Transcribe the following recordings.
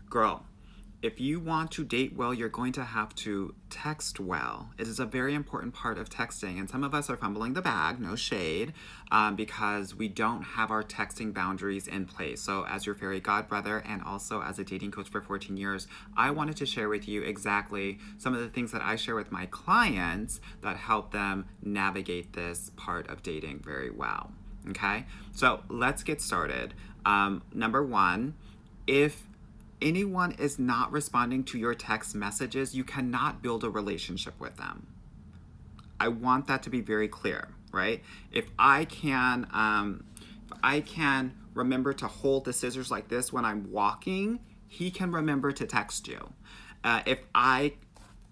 Girl, if you want to date well, you're going to have to text well. It is a very important part of texting, and some of us are fumbling the bag, no shade, because we don't have our texting boundaries in place. So, as your fairy godbrother and also as a dating coach for 14 years, I wanted to share with you exactly some of the things that I share with my clients that help them navigate this part of dating very well. Okay, so let's get started. Number one, if anyone is not responding to your text messages, you cannot build a relationship with them. I want that to be very clear, right? If I can remember to hold the scissors like this when I'm walking, he can remember to text you. If I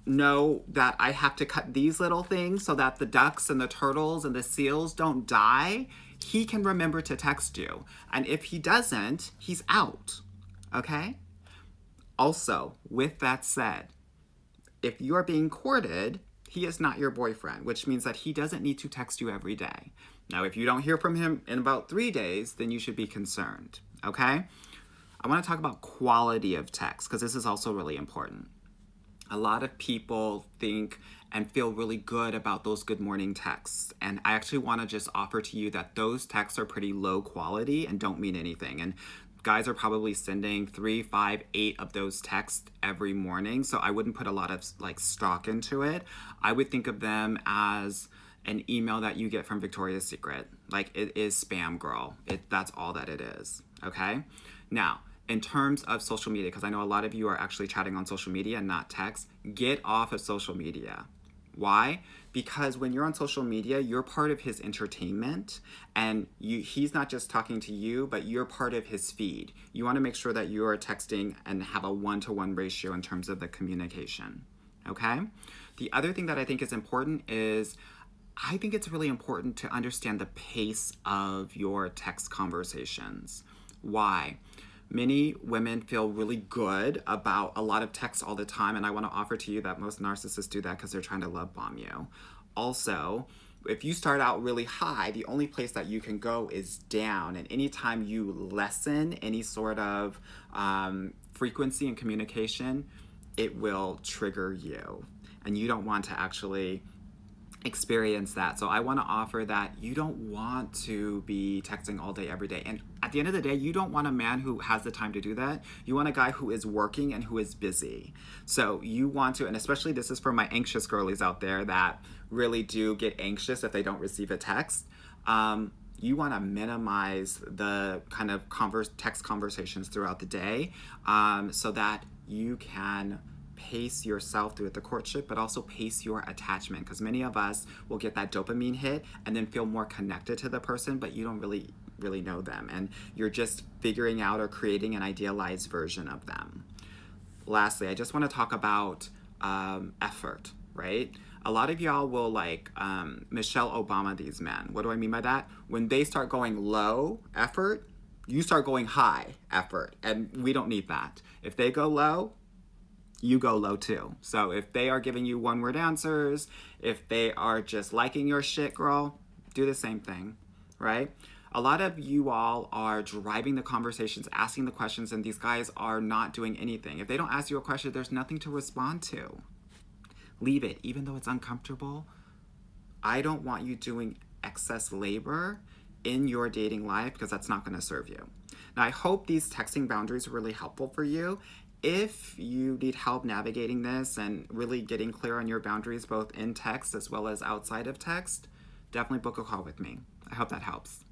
know that I have to cut these little things so that the ducks and the turtles and the seals don't die, he can remember to text you. And if he doesn't, he's out. Okay? Also, with that said, if you are being courted, he is not your boyfriend, which means that he doesn't need to text you every day. Now, if you don't hear from him in about 3 days, then you should be concerned, okay? I want to talk about quality of text because this is also really important. A lot of people think and feel really good about those good morning texts. And I actually want to just offer to you that those texts are pretty low quality and don't mean anything. And guys are probably sending 3, 5, 8 of those texts every morning. So I wouldn't put a lot of stock into it. I would think of them as an email that you get from Victoria's Secret. Like, it is spam, girl. That's all that it is. Okay? Now, in terms of social media, because I know a lot of you are actually chatting on social media and not text, get off of social media. Why? Because when you're on social media, you're part of his entertainment, and he's not just talking to you, but you're part of his feed. You want to make sure that you are texting and have a 1-to-1 ratio in terms of the communication. Okay? The other thing that I think is important is I think it's really important to understand the pace of your text conversations. Why? Many women feel really good about a lot of text all the time, and I want to offer to you that most narcissists do that because they're trying to love bomb you. Also, if you start out really high, the only place that you can go is down, and anytime you lessen any sort of frequency and communication, it will trigger you, and you don't want to actually experience that. So I want to offer that you don't want to be texting all day every day, and at the end of the day, you don't want a man who has the time to do that. You want a guy who is working and who is busy. So you want to, and especially this is for my anxious girlies out there that really do get anxious if they don't receive a text. You want to minimize the kind of text conversations throughout the day, so that you can pace yourself through the courtship, but also pace your attachment, because many of us will get that dopamine hit and then feel more connected to the person, but you don't really know them, and you're just figuring out or creating an idealized version of them. Lastly, I just want to talk about effort, right? A lot of y'all will Michelle Obama these men. What do I mean by that? When they start going low effort, you start going high effort, and we don't need that. If they go low, you go low too. So if they are giving you one-word answers, if they are just liking your shit, girl, do the same thing, right? A lot of you all are driving the conversations, asking the questions, and these guys are not doing anything. If they don't ask you a question, there's nothing to respond to. Leave it, even though it's uncomfortable. I don't want you doing excess labor in your dating life because that's not going to serve you. Now, I hope these texting boundaries are really helpful for you. If you need help navigating this and really getting clear on your boundaries, both in text as well as outside of text, definitely book a call with me. I hope that helps.